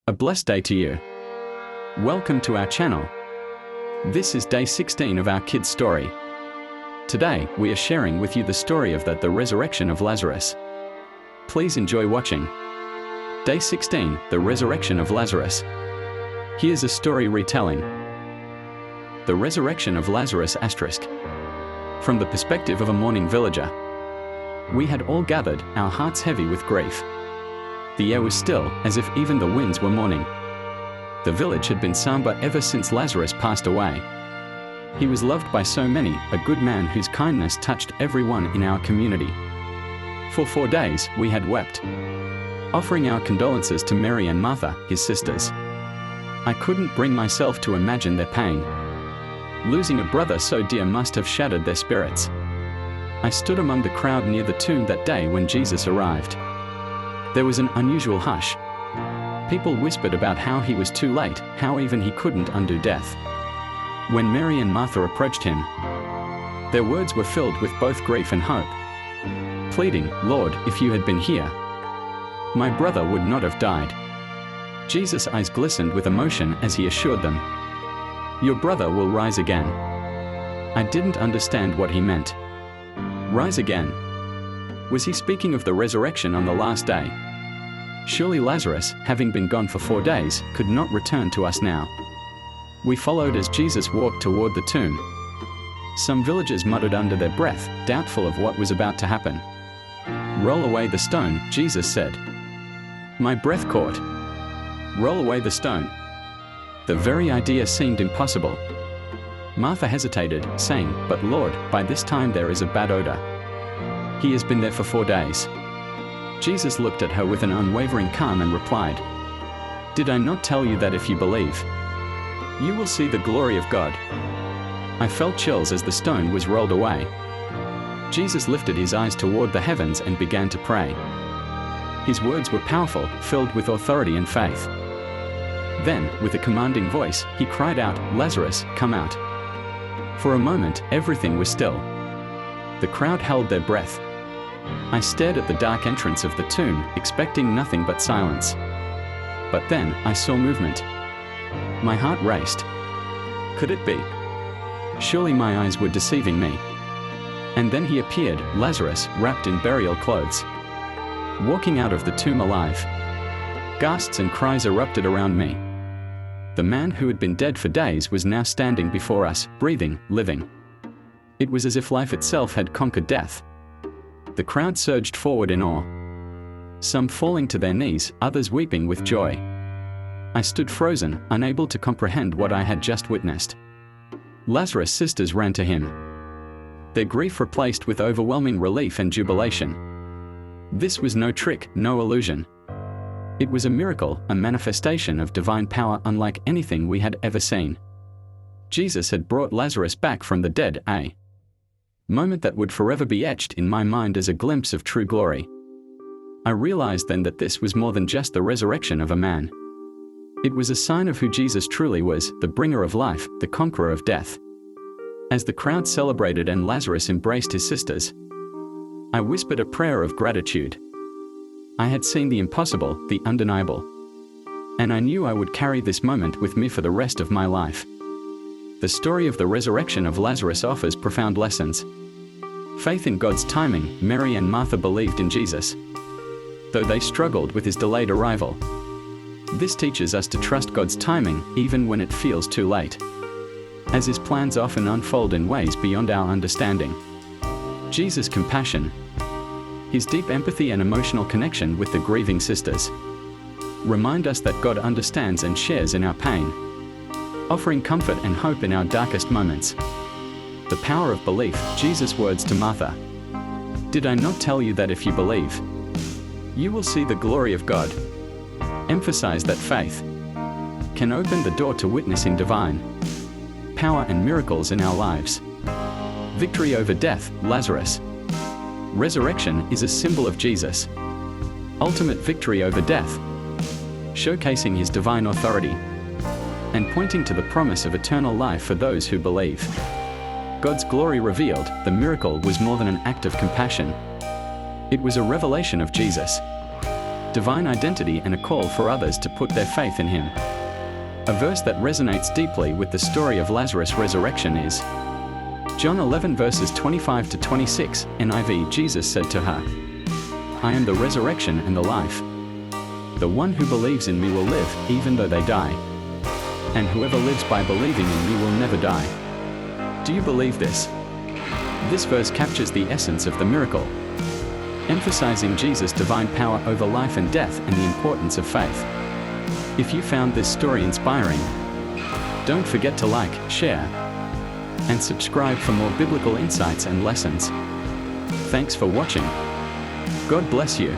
A blessed day to you. Welcome to our channel. This is day 16 of our kids' story. Today, we are sharing with you the story of the resurrection of Lazarus. Please enjoy watching. Day 16, the resurrection of Lazarus. Here's a story retelling. The resurrection of Lazarus *. From the perspective of a mourning villager. We had all gathered, our hearts heavy with grief. The air was still, as if even the winds were mourning. The village had been somber ever since Lazarus passed away. He was loved by so many, a good man whose kindness touched everyone in our community. For 4 days, we had wept, offering our condolences to Mary and Martha, his sisters. I couldn't bring myself to imagine their pain. Losing a brother so dear must have shattered their spirits. I stood among the crowd near the tomb that day when Jesus arrived. There was an unusual hush. People whispered about how he was too late, how even he couldn't undo death. When Mary and Martha approached him, their words were filled with both grief and hope. Pleading, "Lord, if you had been here, my brother would not have died." Jesus' eyes glistened with emotion as he assured them, "Your brother will rise again." I didn't understand what he meant. Rise again? Was he speaking of the resurrection on the last day? Surely Lazarus, having been gone for 4 days, could not return to us now. We followed as Jesus walked toward the tomb. Some villagers muttered under their breath, doubtful of what was about to happen. "Roll away the stone," Jesus said. My breath caught. Roll away the stone. The very idea seemed impossible. Martha hesitated, saying, "But Lord, by this time there is a bad odor. He has been there for 4 days." Jesus looked at her with an unwavering calm and replied, "Did I not tell you that if you believe, you will see the glory of God?" I felt chills as the stone was rolled away. Jesus lifted his eyes toward the heavens and began to pray. His words were powerful, filled with authority and faith. Then, with a commanding voice, he cried out, "Lazarus, come out." For a moment, everything was still. The crowd held their breath. I stared at the dark entrance of the tomb, expecting nothing but silence. But then, I saw movement. My heart raced. Could it be? Surely my eyes were deceiving me. And then he appeared, Lazarus, wrapped in burial clothes, walking out of the tomb alive. Gasps and cries erupted around me. The man who had been dead for days was now standing before us, breathing, living. It was as if life itself had conquered death. The crowd surged forward in awe, some falling to their knees, others weeping with joy. I stood frozen, unable to comprehend what I had just witnessed. Lazarus' sisters ran to him, their grief replaced with overwhelming relief and jubilation. This was no trick, no illusion. It was a miracle, a manifestation of divine power unlike anything we had ever seen. Jesus had brought Lazarus back from the dead, a moment that would forever be etched in my mind as a glimpse of true glory. I realized then that this was more than just the resurrection of a man. It was a sign of who Jesus truly was, the bringer of life, the conqueror of death. As the crowd celebrated and Lazarus embraced his sisters, I whispered a prayer of gratitude. I had seen the impossible, the undeniable. And I knew I would carry this moment with me for the rest of my life. The story of the resurrection of Lazarus offers profound lessons. Faith in God's timing. Mary and Martha believed in Jesus, though they struggled with his delayed arrival. This teaches us to trust God's timing, even when it feels too late, as his plans often unfold in ways beyond our understanding. Jesus' compassion. His deep empathy and emotional connection with the grieving sisters remind us that God understands and shares in our pain, offering comfort and hope in our darkest moments. The power of belief. Jesus' words to Martha, "Did I not tell you that if you believe, you will see the glory of God?" Emphasize that faith can open the door to witnessing divine power and miracles in our lives. Victory over death. Lazarus' resurrection is a symbol of Jesus' ultimate victory over death, showcasing his divine authority and pointing to the promise of eternal life for those who believe. God's glory revealed. The miracle was more than an act of compassion. It was a revelation of Jesus' divine identity and a call for others to put their faith in him. A verse that resonates deeply with the story of Lazarus' resurrection is John 11 verses 25 to 26, NIV. Jesus said to her, "I am the resurrection and the life. The one who believes in me will live, even though they die. And whoever lives by believing in me will never die." Do you believe this? This verse captures the essence of the miracle, emphasizing Jesus' divine power over life and death and the importance of faith. If you found this story inspiring, don't forget to like, share, and subscribe for more biblical insights and lessons. Thanks for watching. God bless you.